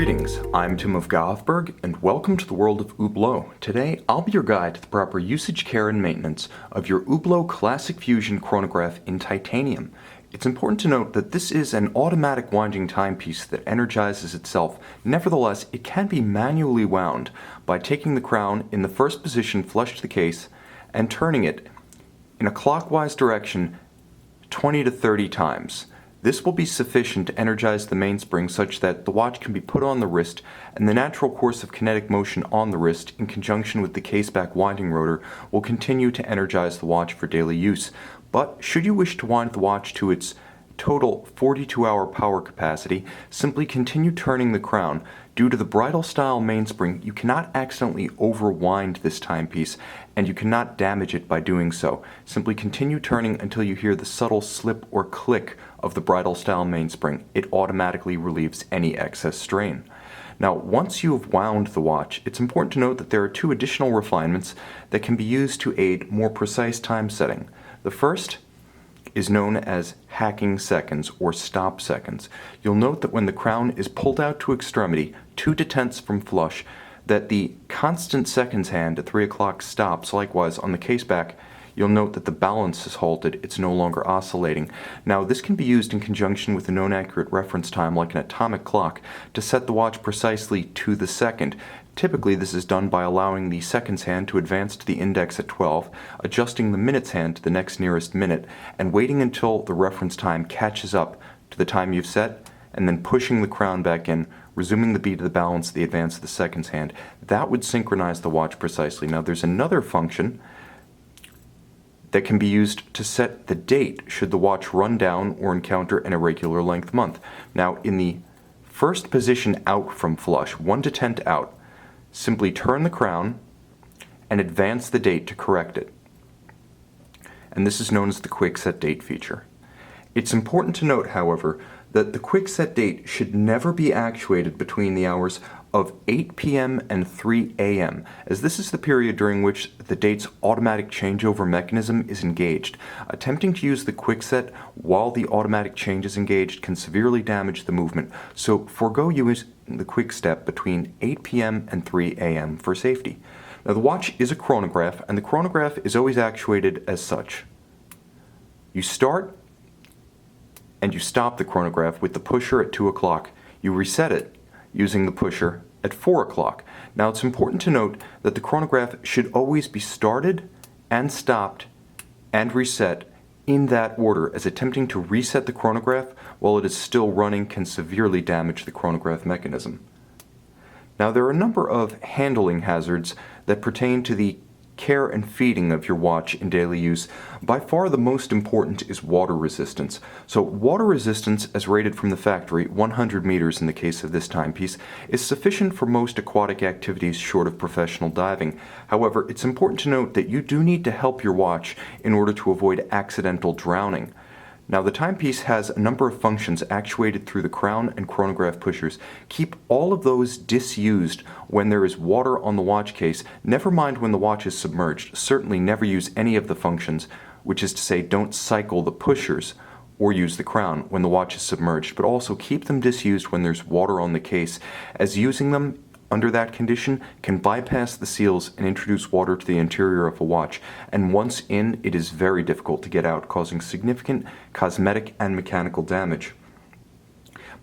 Greetings, I'm Tim of Govberg, and welcome to the world of Hublot. Today, I'll be your guide to the proper usage, care, and maintenance of your Hublot Classic Fusion Chronograph in titanium. It's important to note that this is an automatic winding timepiece that energizes itself. Nevertheless, it can be manually wound by taking the crown in the first position flush to the case and turning it in a clockwise direction 20 to 30 times. This will be sufficient to energize the mainspring such that the watch can be put on the wrist, and the natural course of kinetic motion on the wrist in conjunction with the case-back winding rotor will continue to energize the watch for daily use. But should you wish to wind the watch to its total 42-hour power capacity, simply continue turning the crown. Due to the bridle-style mainspring, you cannot accidentally overwind this timepiece, and you cannot damage it by doing so. Simply continue turning until you hear the subtle slip or click of the bridle-style mainspring. It automatically relieves any excess strain. Now, once you have wound the watch, it's important to note that there are two additional refinements that can be used to aid more precise time setting. The first is known as hacking seconds or stop seconds. You'll note that when the crown is pulled out to extremity, 2 detents from flush, that the constant seconds hand at 3 o'clock stops. Likewise, on the case back, you'll note that the balance is halted, it's no longer oscillating. Now, this can be used in conjunction with a known accurate reference time like an atomic clock to set the watch precisely to the second. Typically, this is done by allowing the seconds hand to advance to the index at 12, adjusting the minutes hand to the next nearest minute, and waiting until the reference time catches up to the time you've set, and then pushing the crown back in, resuming the beat of the balance of the advance of the seconds hand. That would synchronize the watch precisely. Now, there's another function that can be used to set the date should the watch run down or encounter an irregular length month. Now, in the first position out from flush, 1 detent out, simply turn the crown and advance the date to correct it. And this is known as the quick set date feature. It's important to note, however, that the quick set date should never be actuated between the hours of 8 p.m. and 3 a.m., as this is the period during which the date's automatic changeover mechanism is engaged. Attempting to use the quick set while the automatic change is engaged can severely damage the movement, so forego using the quick step between 8 p.m. and 3 a.m. for safety. Now, the watch is a chronograph, and the chronograph is always actuated as such. You start and you stop the chronograph with the pusher at 2 o'clock. You reset it using the pusher at 4 o'clock. Now, it's important to note that the chronograph should always be started and stopped and reset in that order, as attempting to reset the chronograph while it is still running can severely damage the chronograph mechanism. Now, there are a number of handling hazards that pertain to the care and feeding of your watch in daily use. By far the most important is water resistance. So water resistance, as rated from the factory, 100 meters in the case of this timepiece, is sufficient for most aquatic activities short of professional diving. However, it's important to note that you do need to help your watch in order to avoid accidental drowning. Now, the timepiece has a number of functions actuated through the crown and chronograph pushers. Keep all of those disused when there is water on the watch case. Never mind when the watch is submerged. Certainly never use any of the functions, which is to say don't cycle the pushers or use the crown when the watch is submerged, but also keep them disused when there's water on the case, as using them under that condition can bypass the seals and introduce water to the interior of a watch, and once in, it is very difficult to get out, causing significant cosmetic and mechanical damage.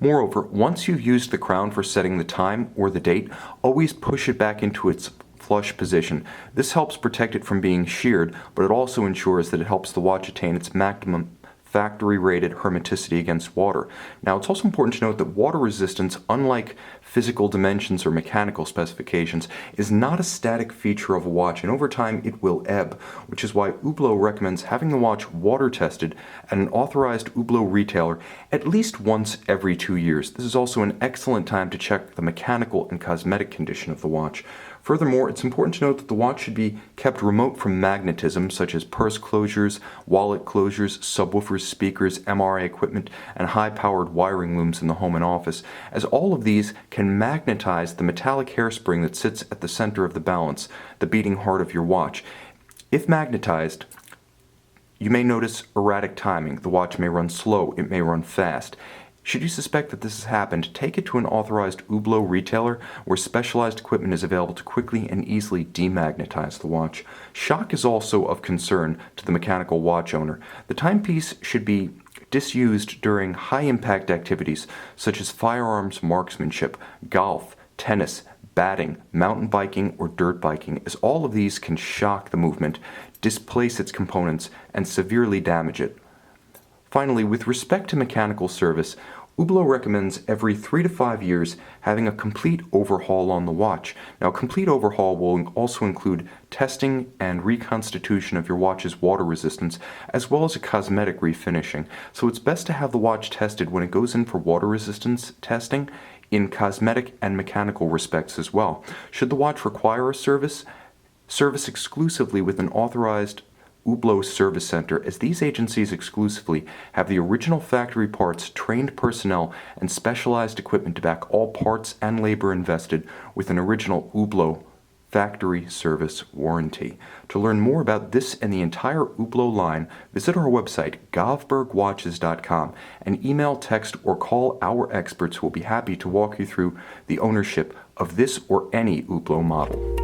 Moreover, once you've used the crown for setting the time or the date, always push it back into its flush position. This helps protect it from being sheared, but it also ensures that it helps the watch attain its maximum factory-rated hermeticity against water. Now, it's also important to note that water resistance, unlike physical dimensions or mechanical specifications, is not a static feature of a watch, and over time it will ebb, which is why Hublot recommends having the watch water tested at an authorized Hublot retailer at least once every 2 years. This is also an excellent time to check the mechanical and cosmetic condition of the watch. Furthermore, it's important to note that the watch should be kept remote from magnetism, such as purse closures, wallet closures, subwoofers, speakers, MRI equipment, and high-powered wiring looms in the home and office, as all of these can magnetize the metallic hairspring that sits at the center of the balance, the beating heart of your watch. If magnetized, you may notice erratic timing. The watch may run slow, it may run fast. Should you suspect that this has happened, take it to an authorized Hublot retailer where specialized equipment is available to quickly and easily demagnetize the watch. Shock is also of concern to the mechanical watch owner. The timepiece should be disused during high-impact activities such as firearms marksmanship, golf, tennis, batting, mountain biking, or dirt biking, as all of these can shock the movement, displace its components, and severely damage it. Finally, with respect to mechanical service, Hublot recommends every 3 to 5 years having a complete overhaul on the watch. Now, a complete overhaul will also include testing and reconstitution of your watch's water resistance, as well as a cosmetic refinishing. So it's best to have the watch tested when it goes in for water resistance testing in cosmetic and mechanical respects as well. Should the watch require a service exclusively with an authorized Hublot Service Center, as these agencies exclusively have the original factory parts, trained personnel, and specialized equipment to back all parts and labor invested with an original Hublot factory service warranty. To learn more about this and the entire Hublot line, visit our website, govbergwatches.com, and email, text, or call our experts who will be happy to walk you through the ownership of this or any Hublot model.